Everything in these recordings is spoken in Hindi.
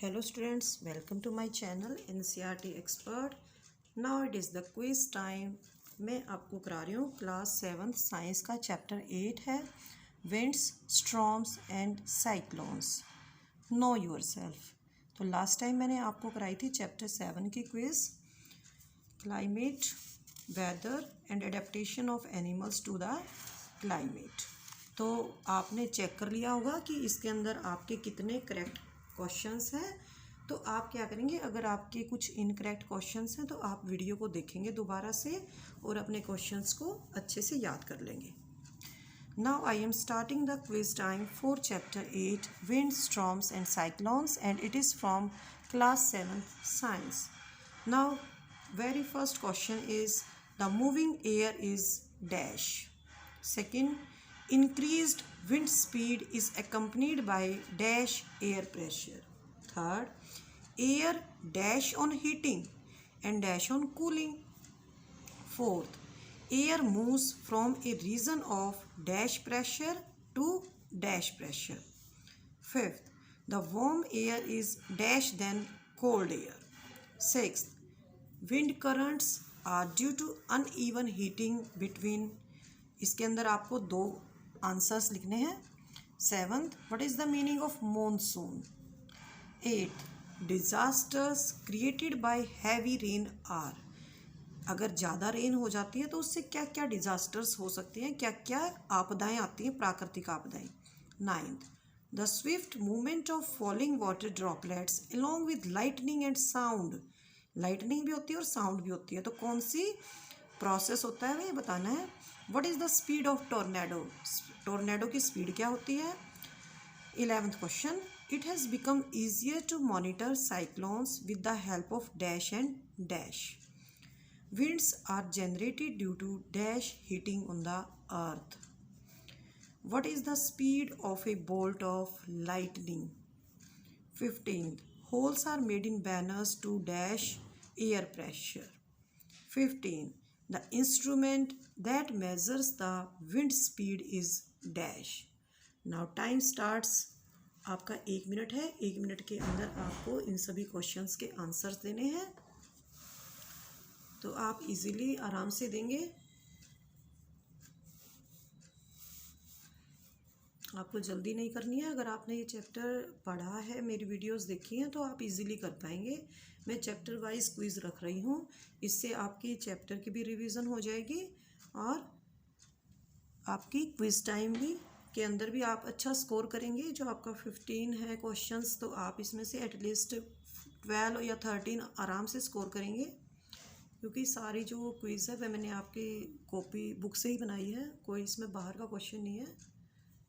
Hello students, welcome to my channel NCERT Expert. Now it is the quiz time. मैं आपको करा रही हूँ क्लास 7th साइंस का चैप्टर 8 है winds storms and cyclones. Know yourself. तो लास्ट टाइम मैंने आपको कराई थी चैप्टर 7 की quiz, climate, weather and adaptation of animals to the climate. तो आपने चेक कर लिया होगा कि इसके अंदर आपके कितने करेक्ट क्वेश्चंस हैं. तो आप क्या करेंगे, अगर आपके कुछ इनकरेक्ट क्वेश्चंस हैं तो आप वीडियो को देखेंगे दोबारा से और अपने क्वेश्चंस को अच्छे से याद कर लेंगे. Now I am starting the quiz time for chapter 8 wind storms and cyclones and it is from class 7th science. Now very first question is the moving air is dash. Second, increased wind speed is accompanied by dash air pressure. Third, air dash on heating and dash on cooling. Fourth, air moves from a region of dash pressure to dash pressure. Fifth, the warm air is dash than cold air. Sixth, wind currents are due to uneven heating between. इसके अंदर आपको दो आंसर्स लिखने हैं. Seventh, what is the meaning of monsoon. Eighth, disasters created by heavy rain are. अगर ज़्यादा रेन हो जाती है तो उससे क्या क्या डिजास्टर्स हो सकते हैं, क्या क्या आपदाएं आती हैं, प्राकृतिक आपदाएं. Ninth, the Swift movement of falling water droplets along with lightning and sound. Lightning भी होती है और साउंड भी होती है, तो कौन सी प्रोसेस होता है ये बताना है. What is the speed of tornado. Tornado की स्पीड क्या होती है. 11th question, it has become easier to monitor cyclones with the help of dash and dash. Winds are generated due to dash heating on the earth. What is the speed of a bolt of lightning. 15th, holes are made in banners to dash air pressure. 15. The instrument that measures the wind speed is dash. Now time starts. आपका 1 मिनट है. 1 मिनट के अंदर आपको इन सभी क्वेश्चंस के आंसर्स देने हैं, तो आप इजीली आराम से देंगे. आपको जल्दी नहीं करनी है. अगर आपने ये चैप्टर पढ़ा है, मेरी वीडियोस देखी हैं, तो आप इजीली कर पाएंगे. मैं चैप्टर वाइज क्विज रख रही हूँ, इससे आपकी चैप्टर की भी रिवीजन हो जाएगी और आपकी क्विज टाइम भी के अंदर भी आप अच्छा स्कोर करेंगे. जो आपका 15 है क्वेश्चंस, तो आप इसमें से एटलीस्ट 12 या 13 आराम से स्कोर करेंगे, क्योंकि सारी जो क्विज है वह मैंने आपकी कॉपी बुक से ही बनाई है, कोई इसमें बाहर का क्वेश्चन नहीं है.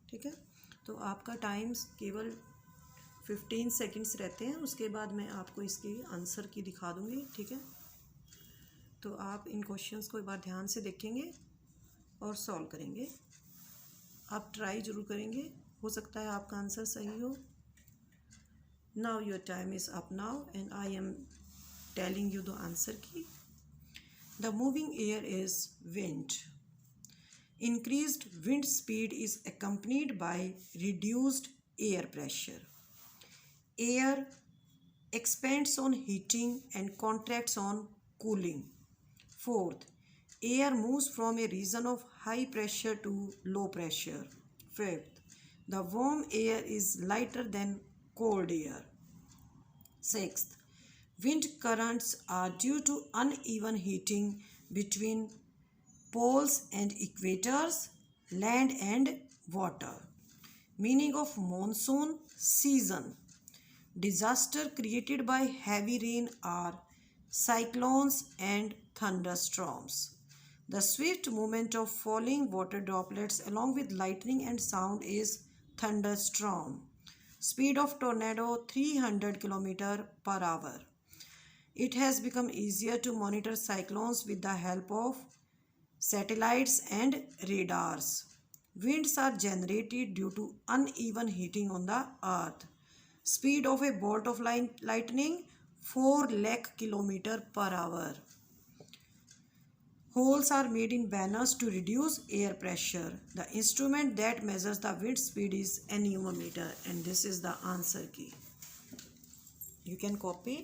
ठीक है, तो आपका टाइम्स केवल 15 सेकंड्स रहते हैं. उसके बाद मैं आपको इसकी आंसर की दिखा दूँगी. ठीक है, तो आप इन क्वेश्चंस को एक बार ध्यान से देखेंगे और सॉल्व करेंगे. आप ट्राई ज़रूर करेंगे, हो सकता है आपका आंसर सही हो. Now your time is up now and I am telling you the answer की. The moving air is wind. Increased wind speed is accompanied by reduced air pressure. Air expands on heating and contracts on cooling. Fourth, air moves from a region of high pressure to low pressure. Fifth, the warm air is lighter than cold air. Sixth, wind currents are due to uneven heating between poles and equators, land and water. Meaning of monsoon season. Disaster created by heavy rain are cyclones and thunderstorms. The swift movement of falling water droplets along with lightning and sound is thunderstorm. Speed of tornado 300 km/h. It has become easier to monitor cyclones with the help of satellites and radars. Winds are generated due to uneven heating on the earth. Speed of a bolt of lightning 4 lakh km/h. Holes are made in banners to reduce air pressure. The instrument that measures the wind speed is anemometer, and this is the answer key. you can copy.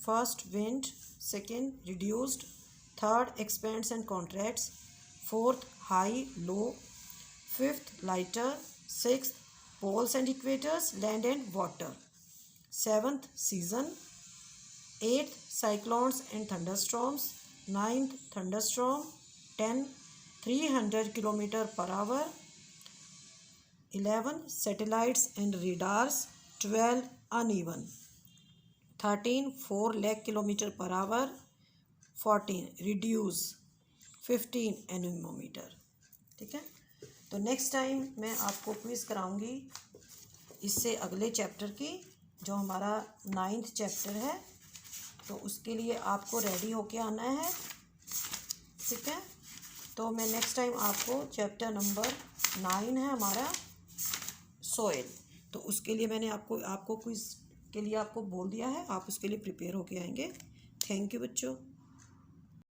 First, wind. Second, reduced. Third, expands and contracts. Fourth, high, low. Fifth, lighter. Sixth, poles and equators, land and water. Seventh, season. Eighth, cyclones and thunderstorms. Ninth, thunderstorm. 10, 300 km/h. 11, satellites and radars. 12, uneven. 13, 4 lakh km/h. 14, reduce. 15, anemometer. ठीक है, तो नेक्स्ट टाइम मैं आपको क्विज़ कराऊंगी इससे अगले चैप्टर की, जो हमारा 9th चैप्टर है, तो उसके लिए आपको रेडी होके आना है. ठीक है, तो मैं नेक्स्ट टाइम आपको चैप्टर नंबर 9 है हमारा सोइल, तो उसके लिए मैंने आपको क्विज़ के लिए आपको बोल दिया है, आप उसके लिए प्रिपेयर होके आएंगे. थैंक यू बच्चों.